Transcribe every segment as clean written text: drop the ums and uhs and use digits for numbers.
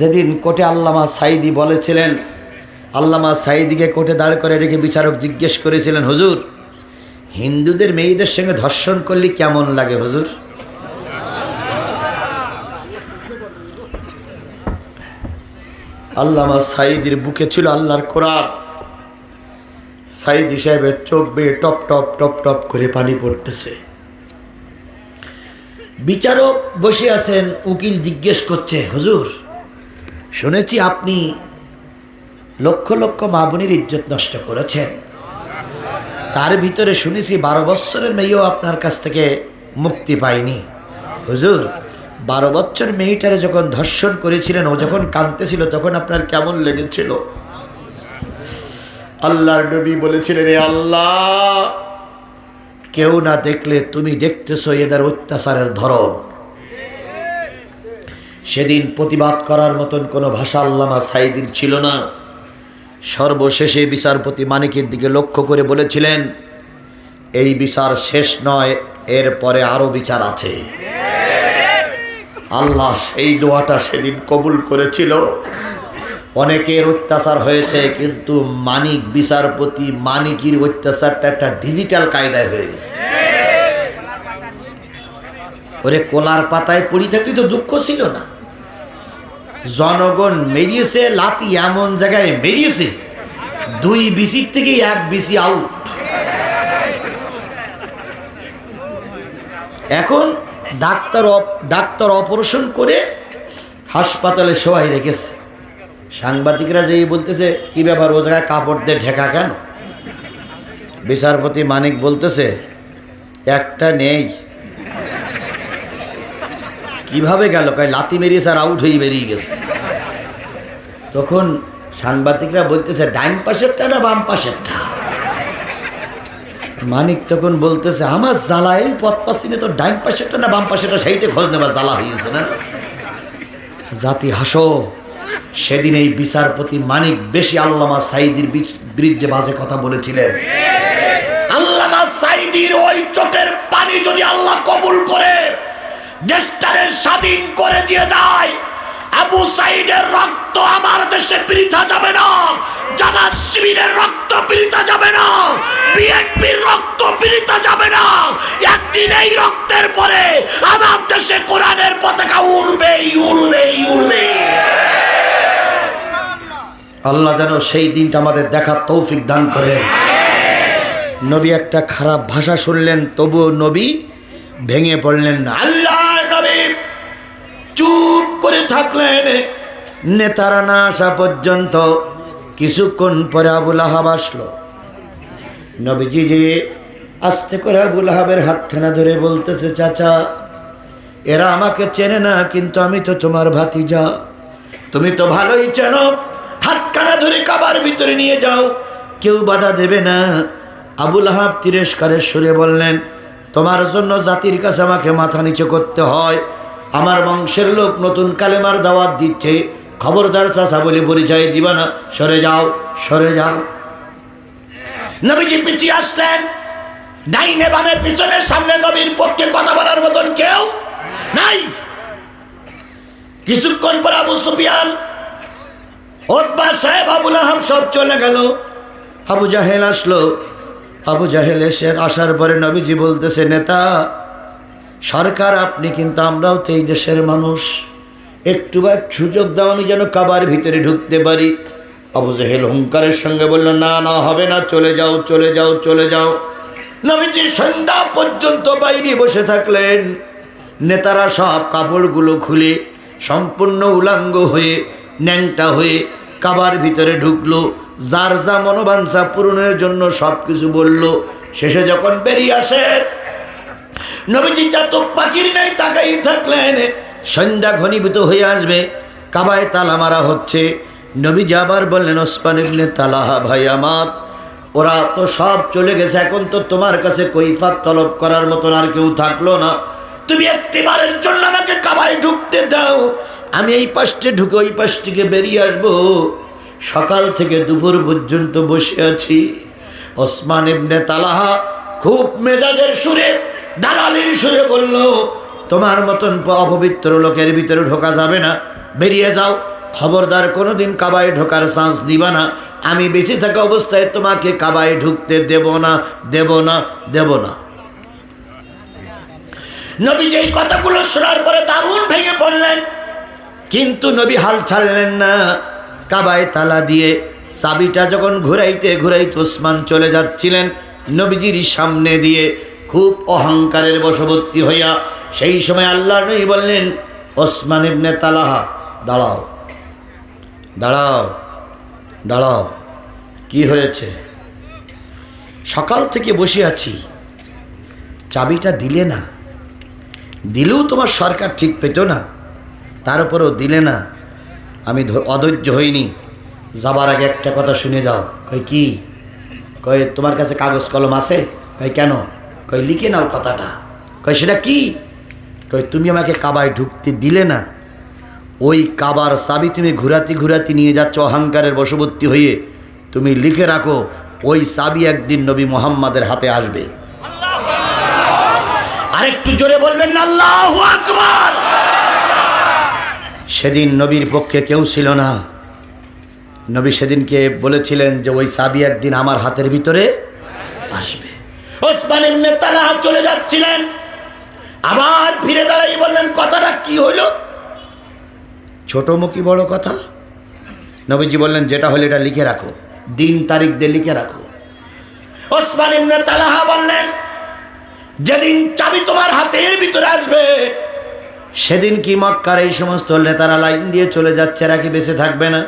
যেদিন কোর্টে আল্লামা সাঈদী বলেছিলেন, আল্লামা সাঈদীকে কোর্টে দাঁড় করে রেখে বিচারক জিজ্ঞেস করেছিলেন, হুজুর হিন্দুদের মেয়েদের সঙ্গে ধর্ষণ করলে কেমন লাগে হুজুর? আল্লামা সাঈদীর বুকে ছিল আল্লাহর কোরআন। সাঈদী সাহেবের চোখ বেয়ে টপ টপ টপ টপ করে পানি পড়তেছে। বিচারক বসে আছেন, উকিল জিজ্ঞেস করছে, হুজুর শুনেছি আপনি লক্ষ লক্ষ মা বোনের ইজ্জত নষ্ট করেছেন, তার ভিতরে শুনেছি 12 বছরের মেয়েও আপনার কাছ থেকে মুক্তি পায়নি। হুজুর 12 বছর মেয়েটারে যখন ধর্ষণ করেছিলেন, ও যখন কাঁদতেছিল তখন আপনার কেমন লেগেছিল? আল্লাহর নবী বলেছিলেন, রে আল্লাহ, কেউ না দেখলে তুমি দেখতেছো এদের অত্যাচারের ধরন। সেদিন প্রতিবাদ করার মতন কোনো ভাষা আল্লামা সাঈদীর ছিল না। সর্বশেষে বিচারপতি মানিকের দিকে লক্ষ্য করে বলেছিলেন, এই বিচার শেষ নয়, এরপরে আরো বিচার আছে। আল্লাহ সেই দোয়াটা সেদিন কবুল করেছিল। অনেকের অত্যাচার হয়েছে, কিন্তু মানিক বিচারপতি মানিকের অত্যাচারটা একটা ডিজিটাল কায়দায় হয়ে গেছে। ওরে কলার পাতায় পড়ি থাকলে তো দুঃখ ছিল না। জনগণ মেরিয়েছে লাতি, এমন জায়গায় মেরিয়েছে 2 বিসির থেকে 1 বিসি আউট। এখন ডাক্তার অপারেশন করে হাসপাতালে শোয়াই রেখেছে। সাংবাদিকরা যেই বলতেছে, কি ব্যাপার ও জায়গায় কাপড় দিয়ে ঢেকা কেন? বিচারপতি মানিক বলতেছে, একটা নেই। কিভাবে গেল? কয় লাতি মেরিয়েছে আর আউট হয়ে বেরিয়ে গেছে। তখন সাংবাদিকরা বলতেছে, ডাইন পাশেরটা না বাম পাশেরটা? মানিক তখন বলতেছে, আমার জ্বালা এই পথ পাচ্ছি না, তো ডাইন পাশেরটা না বাম পাশেরটা সেইটা খোঁজ নেবার জ্বালা হয়েছে না। জাতি হাসো। সেদিন এই বিচারপতি মানিক বেশি আল্লামা সাঈদীর বিরুদ্ধে বাজে কথা বলেছিলেন। আল্লামা সাঈদীর ওই চোখের পানি যদি আল্লাহ কবুল করে দেশটারে স্বাধীন করে দিয়ে যায়, আবু সাঈদের রক্ত আমার দেশে বৃথা যাবে না, জামাত শিবিরের রক্ত বৃথা যাবে না, বিএনপির রক্ত বৃথা যাবে না। একদিন এই রক্তের পরে আমার দেশে কোরআনের পতাকা উড়বে উড়বে উড়বে। আল্লাহ যেন সেই দিনটা আমাদের দেখার তৌফিক দান করেন। নবী একটা খারাপ ভাষা শুনলেন, তবুও নবী ভেঙে পড়লেন না। আল্লাহ নবী চুপ করে থাকলেন নেতারা না আসা পর্যন্ত। কিছুক্ষণ পরে আবু লাহাব আসলো। নবীজি যে আস্তে করে আবু লাহাবের হাতখানা ধরে বলতেছে, চাচা এরা আমাকে চেনে না, কিন্তু আমি তো তোমার ভাতিজা, তুমি তো ভালোই চেনো। হাতখানা ধরে কাবার ভিতরে নিয়ে যাও, কেউ বাধা দেবে না। আবু লাহাব তিরস্কারের সুরে বললেন, তোমার জন্য জাতির কাছে আমাকে মাথা নিচু করতে হয়। আমার বংশের লোক নতুন কালেমার দাওয়াত দিচ্ছে, খবরদার চাচা বলে পরিচয় দিবা না, সরে যাও সরে যাও। নবীজি পিছিয়ে আসলেন, ডাইনে বামে পিছনে সামনে নবীর পক্ষে কথা বলার মতন কেউ নাই। কিছুক্ষণ পর আবু সুফিয়ান, উতবা সাহেব, আবু লাহাব সব চলে গেল। আবু জাহেল আসলো। আবু জাহেল আসার পরে নবীজি বলতেছে, নেতা সরকার আপনি, কিন্তু আমরাও তো এই দেশের মানুষ, একটু বা সুযোগ দাও, আমি যেন কাবার ভিতরে ঢুকতে পারি। আবু জাহেল হুঙ্কারের সঙ্গে বলল, না না, হবে না, চলে যাও চলে যাও চলে যাও। নবীজি সন্ধ্যা পর্যন্ত বাইরে বসে থাকলেন। নেতারা সব কাপড়গুলো খুলে সম্পূর্ণ উলাঙ্গ হয়ে ন্যাংটা হয়ে কাবার ভিতরে ঢুকলো। যার যা মনোবাঞ্ছা পূরণের জন্য সবকিছু বলল। শেষে যখন বেরিয়ে আসে, নবীজি চাতক পাখির নাই তাকাই থাকলেন। সন্ধ্যা ঘনীভূত হয়ে আসবে, কাবায় তালা মারা হচ্ছে। নবীজি আবার বললেন, ওসমান ইবনে তালহা ভাই আমার, ওরা তো সব চলে গেছে, এখন তো তোমার কাছে কৈফাত তলব করার মতন আর কেউ থাকলো না। তুমি একটিবারের জন্য আমাকে কাবায় ঢুকতে দাও, আমি এই পাশে ঢুকে ওই পাশ থেকে বেরিয়ে আসবো। সকাল থেকে দুপুর পর্যন্ত বসে আছি। ওসমান ইবনে তালহা খুব মেজাজের সুরে, দালালির সুরে বলল, তোমার মতন অপবিত্র লোকের ভিতরে ঢোকা যাবে না, বেরিয়ে যাও। খবরদার কোনোদিন কাবায় ঢোকার চান্স দিবা না। আমি বেঁচে থাকা অবস্থায় তোমাকে কাবায় ঢুকতে দেব না, দেব না, দেব না। নবী যেই কথাগুলো শোনার পরে দারুণ ভেঙে পড়লেন, কিন্তু নবী হাল ছাড়লেন না। কাবায় তালা দিয়ে চাবিটা যখন ঘুরাইতে ঘুরাইতে ওসমান চলে যাচ্ছিলেন নবীজির সামনে দিয়ে খুব অহংকারের বশবর্তী হইয়া, সেই সময় আল্লাহর নবী বললেন, ওসমান ইবনে তালহা, দাঁড়াও, দাঁড়াও, দাঁড়াও। কি হয়েছে? সকাল থেকে বসে আছি, চাবিটা দিলে না, দিলেও তোমার সরকার ঠিক পেত না, তার উপরেও দিলে না। আমি অধৈর্য হইনি। যাবার আগে একটা কথা শুনে যাও। কই কি? কয় তোমার কাছে কাগজ কলম আছে? কয় কেন? কয় লিখে নাও কথাটা। কয় সেটা কি? কয় তুমি আমাকে কাবায় ঢুকতে দিলে না, ওই কাবার চাবি তুমি ঘুরাতি ঘুরাতি নিয়ে যাচ্ছ অহংকারের বশবর্তী হয়ে, তুমি লিখে রাখো ওই চাবি একদিন নবী মুহাম্মাদের হাতে আসবে। আরেকটু জোরে বলবেন না আল্লাহু আকবার। সেদিন নবীর পক্ষে কেউ ছিল না। নবী সেদিনকে বলেছিলেন যে ওই চাবি একদিন আমার হাতের ভিতরে আসবে। ওসমান ইবনে তালহা চলে যাচ্ছিলেন, আবার ফিরে দাঁড়াই বললেন, কথাটা কি হইল? ছোট মুখী বড় কথা। নবীজি বললেন, যেটা হলো এটা লিখে রাখো, দিন তারিখ দিয়ে লিখে রাখো। ওসমান ইবনে তালহা বললেন, যেদিন চাবি তোমার হাতের ভিতরে আসবে সেদিন কি মক্কার এই সমস্ত নেতারা লাইন দিয়ে চলে যাচ্ছে, এরা কি বেঁচে থাকবে না?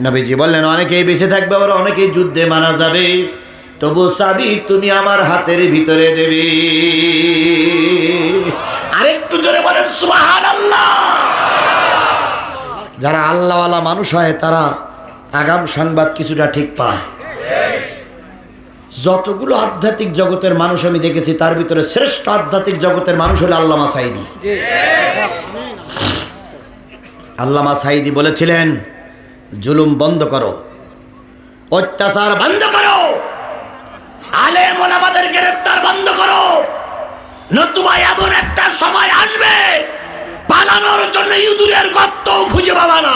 নবীজি বললেন, অনেকেই বেঁচে থাকবে, আবার অনেকেই যুদ্ধে মারা যাবে, তবু চাবি তুমি আমার হাতের ভিতরে দেবে। আরেকটু জোরে বলেন সুবহানাল্লাহ। যারা আল্লাহওয়ালা মানুষ হয় তারা আগাম সংবাদ কিছুটা ঠিক পায়। যতগুলো আধ্যাত্মিক জগতের মানুষ আমি দেখেছি তার ভিতরে শ্রেষ্ঠ আধ্যাত্মিক জগতের মানুষ হলো আল্লামা সাঈদী। আল্লামা সাঈদী বলেছিলেন, জুলুম বন্ধ করো, অত্যাচার বন্ধ করো, আলেম ওলামাদের গ্রেফতার বন্ধ করো, নতুবা এমন একটা সময় আসবে পালানোর জন্য ইঁদুরের গর্ত খুঁজে পাবা না।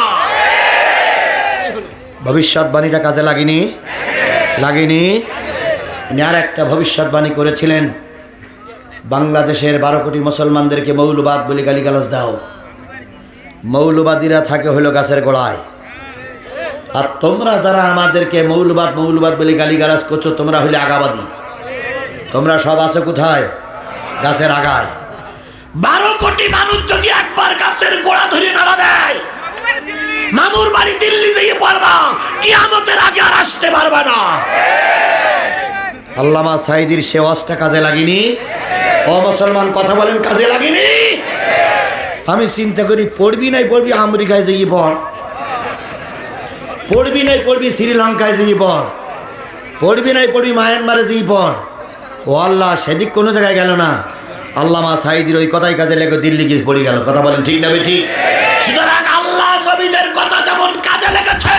ভবিষ্যৎবাণীটা কাজে লাগেনি? লাগেনি? উনি আর একটা ভবিষ্যৎবাণী করেছিলেন, বাংলাদেশের 12 কোটি মুসলমানদেরকে মৌলবাদ বলে গালিগালাজ দাও। মৌলবাদীরা থাকে হলো গাছের গোড়ায়, আর তোমরা যারা আমাদেরকে মৌলবাদ মৌলবাদ বলে গালিগালাজ করছো তোমরা হলে আগাবাদী। তোমরা সব আছো কোথায়? গাছের আগায়। 12 কোটি মানুষ যদি একবার গাছের গোড়া ধরে নাড়া দেয়, মামুর বাড়ি দিল্লি যেয়ে পড়বা, কিয়ামতের আগে আর আসতে পারবা না। আল্লামা সাঈদীর সে ওয়াজটা কাজে লাগেনি? ও মুসলমান কথা বলেন, কাজে লাগেনি? আমি চিন্তা করি, পড়বি নাই পড়বি আমেরিকায় যেয়ে পড়, পড়বি নাই পড়বি শ্রীলঙ্কায় যেয়ে পড়, পড়বি নাই পড়বি মায়ানমারে যেয়ে পড়। ও আল্লাহ, সেদিক কোনো জায়গায় গেল না। আল্লামা সাঈদীর ওই কথাই কাজে লেগে দিল্লি গিয়ে পড়ে গেল। কথা বলেন ঠিক না ঠিক? সুতরাং আল্লাহ নবীদের কথা যেমন কাজে লেগেছে,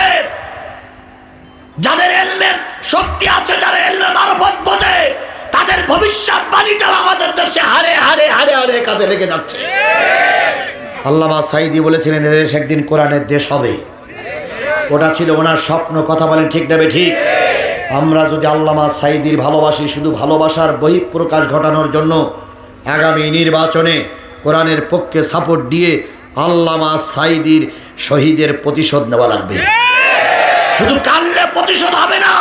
যাদের ইলমের শক্তি আছে, যারা ইলমে মারফত বোঝে, তাদের ভবিষ্যৎবাণীটাও আমাদের দেশে হারে হারে হারে হারে কাজে লেগে যাচ্ছে। আল্লামা সাঈদী বলেছিলেন, এদেশ একদিন কোরআনের দেশ হবে। ওটা ছিল ওনার স্বপ্ন। কথা বলেন ঠিক না ঠিক? আমরা যদি আল্লামা সাঈদীর ভালোবাসি, শুধু ভালোবাসার বহিঃপ্রকাশ ঘটানোর জন্য আগামী নির্বাচনে কোরআনের পক্ষে সাপোর্ট দিয়ে আল্লামা সাঈদীর শহীদের প্রতিশোধ নেওয়া লাগবে। শুধু কানলে প্রতিশোধ হবে না,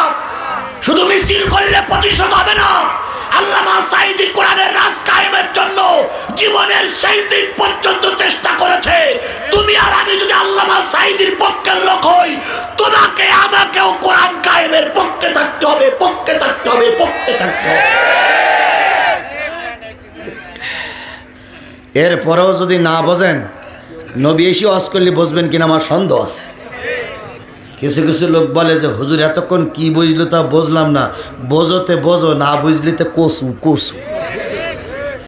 শুধু মিছিল করলে প্রতিশোধ হবে না। আল্লামা সাঈদী কোরআনের রাজ কায়েমের জন্য জীবনের শেষ দিন পর্যন্ত চেষ্টা করেছে। তুমি আর আমি যদি আল্লামা সাঈদীর পক্ষের লোক হই, তোমাকে আমাকেও কোরআন কায়েমের পক্ষে থাকতে হবে, পক্ষে থাকতে হবে, পক্ষে থাকতে হবে। এরপরেও যদি না বোঝেন, নবী এসে ওয়াজ করলে বুঝবেন কিনা আমার সন্দেহ আছে। কিছু কিছু লোক বলে যে হুজুর এতক্ষণ কি বুঝলো তা বুঝলাম না। বোঝোতে বোঝো, না বুঝলিতে কসু কসু।